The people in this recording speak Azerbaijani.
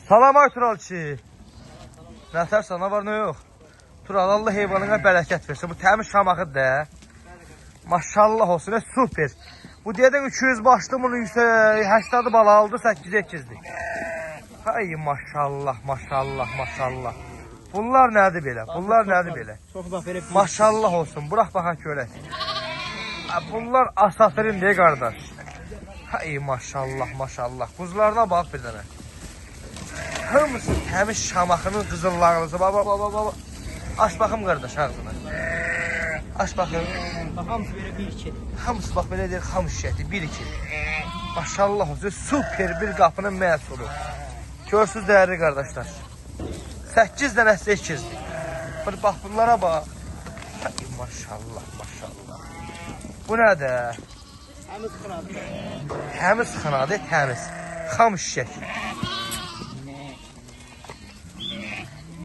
Salam ay Turalçı. Nətərsən, nə var, nə yox? Tural, Allah heyvanına bərəkət versin. Bu təmiz şamaqıdır da. Maşallah olsun, super. Bu deyədən 200 başlı, bunu 80 bala aldı, 8-8'dik. Hay maşallah, maşallah, maşallah. Bunlar nədir belə? Bunlar nədir belə? Maşallah olsun, bırak baxaq görək. Bunlar asafirin deyə qardaş. Hay maşallah, maşallah. Quzularına bax bir dənə. Hamısı təmiz şamaqının qızıllarlısı. Baba, baba, baba. Aç baxım qardaş ağzına. Aç baxım. Hamısı belə 1-2. Hamısı bax belə deyir, xam şişəti 1-2. Maşallah olsun, super bir qapının məhsulu. Görsüz dəyərli qardaşlar. 8 dənəsi 8'dik. Bir bax bunlara bax. Maşallah, maşallah. Bu nədir? Həmiz xınadır. Təmiz xınadır, təmiz. Xam şişək.